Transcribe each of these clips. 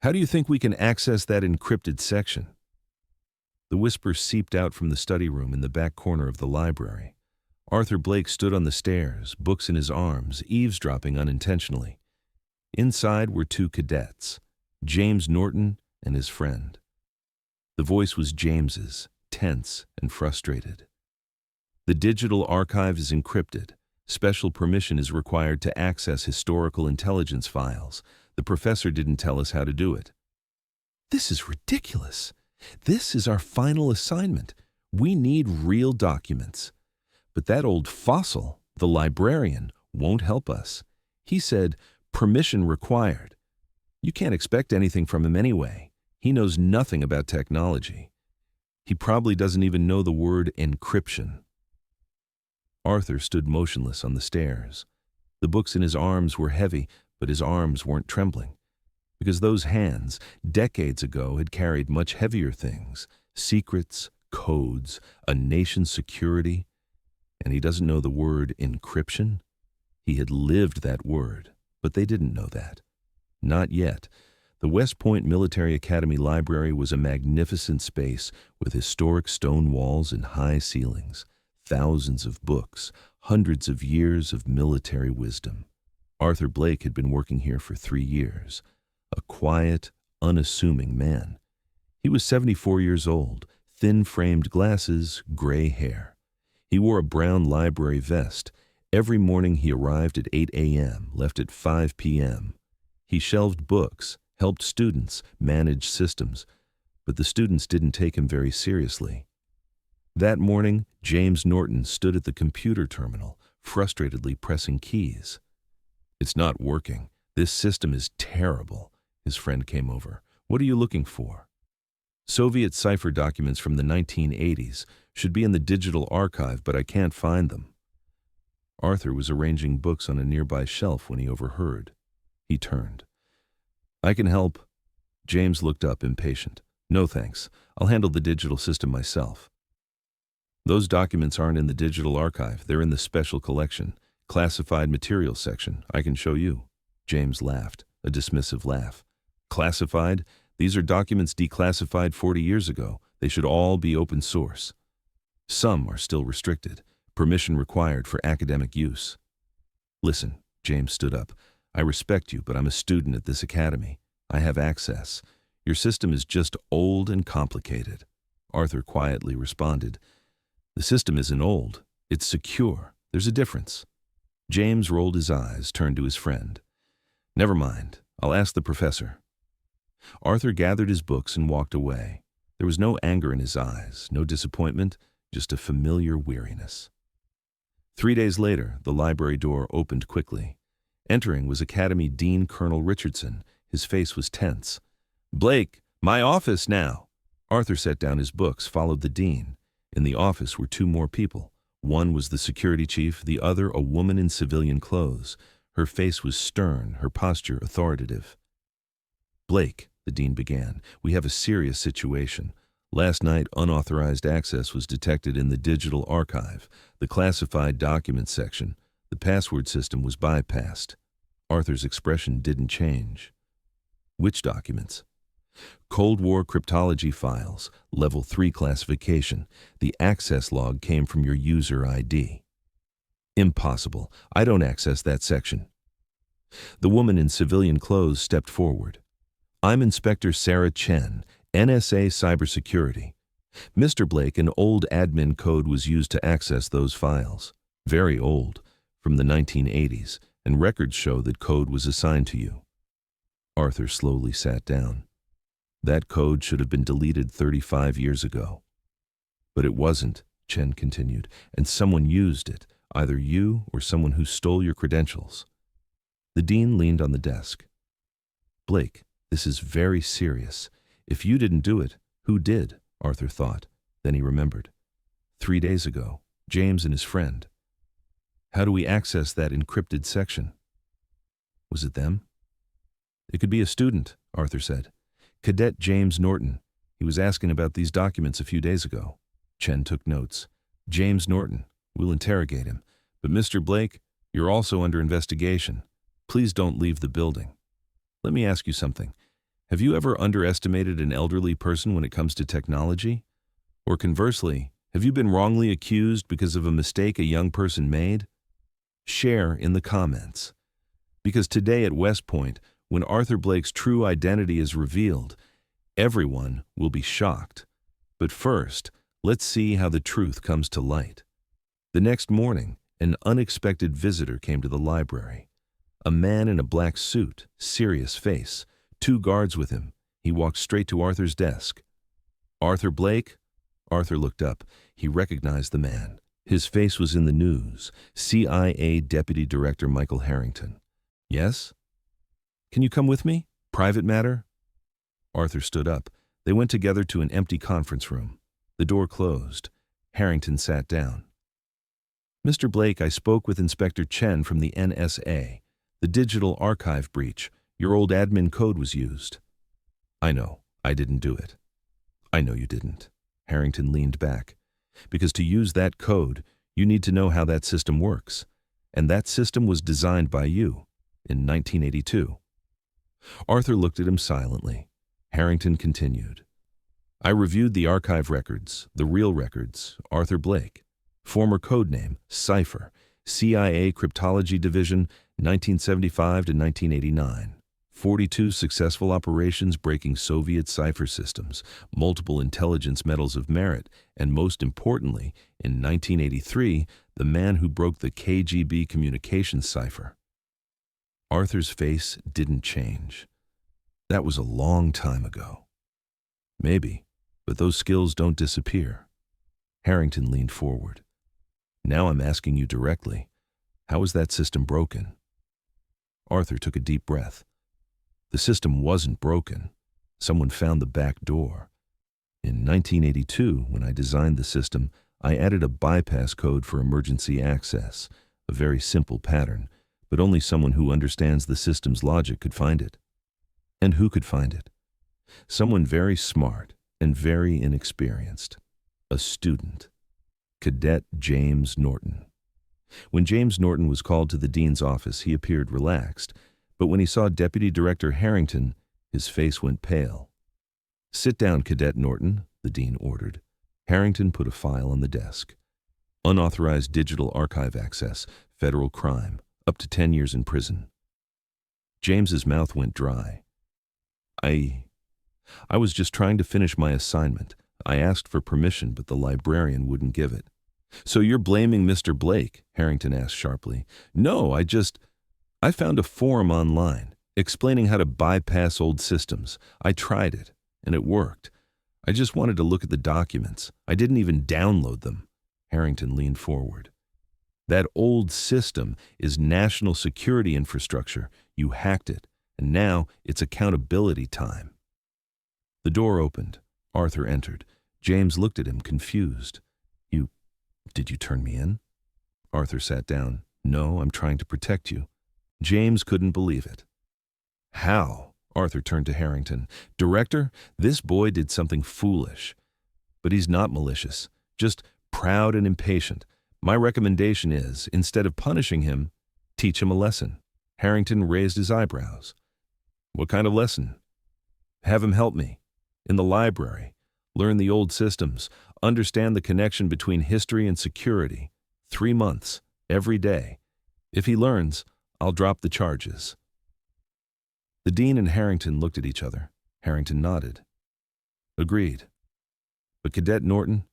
How do you think we can access that encrypted section? The whisper seeped out from the study room in the back corner of the library. Arthur Blake stood on the stairs, books in his arms, eavesdropping unintentionally. Inside were two cadets, James Norton and his friend. The voice was James's, tense and frustrated. The digital archive is encrypted. Special permission is required to access historical intelligence files. The professor didn't tell us how to do it. This is ridiculous. This is our final assignment. We need real documents. But that old fossil, the librarian, won't help us. He said, permission required. You can't expect anything from him anyway. He knows nothing about technology. He probably doesn't even know the word encryption. Arthur stood motionless on the stairs. The books in his arms were heavy, but his arms weren't trembling. Because those hands, decades ago, had carried much heavier things, secrets, codes, a nation's security. And he doesn't know the word encryption? He had lived that word, but they didn't know that. Not yet. The West Point Military Academy Library was a magnificent space with historic stone walls and high ceilings, thousands of books, hundreds of years of military wisdom. Arthur Blake had been working here for 3 years, a quiet, unassuming man. He was 74 years old, thin-framed glasses, gray hair. He wore a brown library vest. Every morning he arrived at 8 a.m., left at 5 p.m. He shelved books, helped students, managed systems, but the students didn't take him very seriously. That morning, James Norton stood at the computer terminal, frustratedly pressing keys. "It's not working. This system is terrible." His friend came over. "What are you looking for?" "Soviet Cipher documents from the 1980s. Should be in the digital archive, but I can't find them." Arthur was arranging books on a nearby shelf when he overheard. He turned. "I can help." James looked up, impatient. "No thanks. I'll handle the digital system myself." "Those documents aren't in the digital archive. They're in the special collection, classified materials section. I can show you." James laughed, a dismissive laugh. "Classified? These are documents declassified 40 years ago. They should all be open source. Some are still restricted. Permission required for academic use." "Listen," James stood up. "I respect you, but I'm a student at this academy. I have access. Your system is just old and complicated." Arthur quietly responded, "The system isn't old. It's secure. There's a difference." James rolled his eyes, turned to his friend. "Never mind. I'll ask the professor." Arthur gathered his books and walked away. There was no anger in his eyes, no disappointment, just a familiar weariness. 3 days later, the library door opened quickly. Entering was Academy Dean Colonel Richardson. His face was tense. "Blake, my office now." Arthur set down his books, followed the dean. In the office were 2 more people. One was the security chief, the other a woman in civilian clothes. Her face was stern, her posture authoritative. "Blake," the dean began, "we have a serious situation. Last night, unauthorized access was detected in the digital archive, the classified documents section. The password system was bypassed." Arthur's expression didn't change. "Which documents?" "Cold War cryptology files, level 3 classification. The access log came from your user ID." "Impossible. I don't access that section." The woman in civilian clothes stepped forward. "I'm Inspector Sarah Chen, NSA Cybersecurity. Mr. Blake, an old admin code was used to access those files. Very old, from the 1980s, and records show that code was assigned to you." Arthur slowly sat down. "That code should have been deleted 35 years ago." "But it wasn't," Chen continued, "and someone used it, either you or someone who stole your credentials." The dean leaned on the desk. "Blake, this is very serious. If you didn't do it, who did?" Arthur thought. Then he remembered. 3 days ago, James and his friend. "How do we access that encrypted section?" "Was it them?" "It could be a student," Arthur said. "Cadet James Norton. He was asking about these documents a few days ago." Chen took notes. "James Norton. We'll interrogate him. But Mr. Blake, you're also under investigation. Please don't leave the building. Let me ask you something. Have you ever underestimated an elderly person when it comes to technology? Or conversely, have you been wrongly accused because of a mistake a young person made? Share in the comments. Because today at West Point, when Arthur Blake's true identity is revealed, everyone will be shocked. But first, let's see how the truth comes to light. The next morning, an unexpected visitor came to the library. A man in a black suit, serious face, 2 guards with him. He walked straight to Arthur's desk. "Arthur Blake?" Arthur looked up. He recognized the man. His face was in the news. CIA Deputy Director Michael Harrington. "Yes? Can you come with me? Private matter?" Arthur stood up. They went together to an empty conference room. The door closed. Harrington sat down. "Mr. Blake, I spoke with Inspector Chen from the NSA. The digital archive breach. Your old admin code was used." "I know. I didn't do it." "I know you didn't." Harrington leaned back. "Because to use that code, you need to know how that system works. And that system was designed by you in 1982. Arthur looked at him silently. Harrington continued. "I reviewed the archive records, the real records, Arthur Blake. Former codename, Cipher, CIA Cryptology Division, 1975 to 1989. 42 successful operations breaking Soviet cipher systems, multiple intelligence medals of merit, and most importantly, in 1983, the man who broke the KGB communications cipher." Arthur's face didn't change. That was a long time ago. "Maybe, but those skills don't disappear." Harrington leaned forward. "Now I'm asking you directly, how was that system broken?" Arthur took a deep breath. "The system wasn't broken. Someone found the back door. In 1982, when I designed the system, I added a bypass code for emergency access, a very simple pattern, but only someone who understands the system's logic could find it." "And who could find it?" "Someone very smart and very inexperienced. A student. Cadet James Norton." When James Norton was called to the dean's office, he appeared relaxed, but when he saw Deputy Director Harrington, his face went pale. "Sit down, Cadet Norton," the dean ordered. Harrington put a file on the desk. "Unauthorized digital archive access, federal crime, up to 10 years in prison." James's mouth went dry. I was just trying to finish my assignment. I asked for permission, but the librarian wouldn't give it." "So you're blaming Mr. Blake?" Harrington asked sharply. "No, I found a forum online explaining how to bypass old systems. I tried it, and it worked. I just wanted to look at the documents. I didn't even download them." Harrington leaned forward. "That old system is national security infrastructure. You hacked it, and now it's accountability time." The door opened. Arthur entered. James looked at him, confused. Did you turn me in?" Arthur sat down. "No, I'm trying to protect you." James couldn't believe it. "How?" Arthur turned to Harrington. "Director, this boy did something foolish. But he's not malicious, just proud and impatient. My recommendation is, instead of punishing him, teach him a lesson." Harrington raised his eyebrows. "What kind of lesson?" "Have him help me. In the library. Learn the old systems. Understand the connection between history and security. 3 months, every day. If he learns, I'll drop the charges." The dean and Harrington looked at each other. Harrington nodded. "Agreed. But Cadet Norton,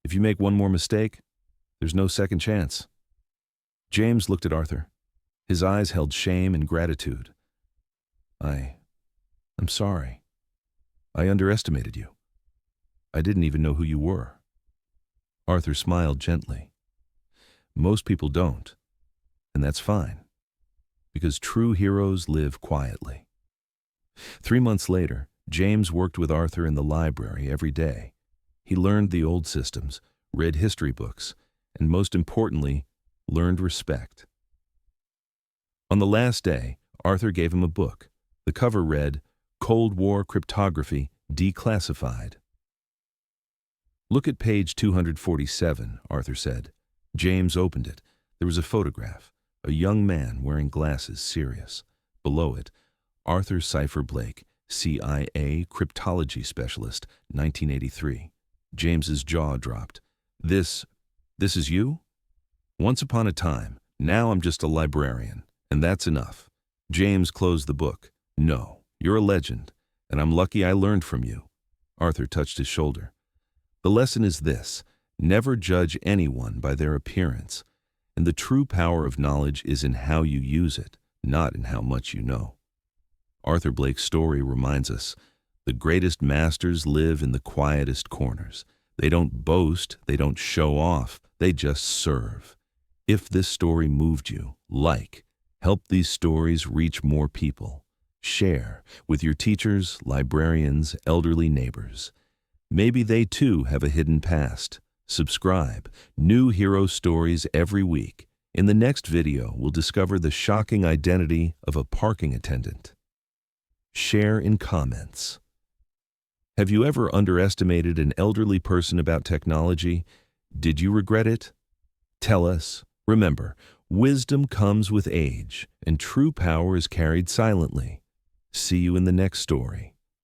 if you make one more mistake, there's no second chance." James looked at Arthur. His eyes held shame and gratitude. I'm sorry. I underestimated you. I didn't even know who you were." Arthur smiled gently. "Most people don't, and that's fine, because true heroes live quietly." 3 months later, James worked with Arthur in the library every day. He learned the old systems, read history books, and most importantly, learned respect. On the last day, Arthur gave him a book. The cover read, "Cold War Cryptography Declassified." "Look at page 247, Arthur said. James opened it. There was a photograph, a young man wearing glasses, serious. Below it, Arthur Cipher Blake, CIA cryptology specialist, 1983. James's jaw dropped. This is you? Once upon a time. Now I'm just a librarian, and that's enough. James closed the book. No, you're a legend, and I'm lucky I learned from you. Arthur touched his shoulder. The lesson is this: never judge anyone by their appearance, and the true power of knowledge is in how you use it, not in how much you know. Arthur Blake's story reminds us, the greatest masters live in the quietest corners. They don't boast, they don't show off, they just serve. If this story moved you, help these stories reach more people. Share with your teachers, librarians, elderly neighbors. Maybe they too have a hidden past. Subscribe. New hero stories every week. In the next video, we'll discover the shocking identity of a parking attendant. Share in comments. Have you ever underestimated an elderly person about technology? Did you regret it? Tell us. Remember, wisdom comes with age, and true power is carried silently. See you in the next story.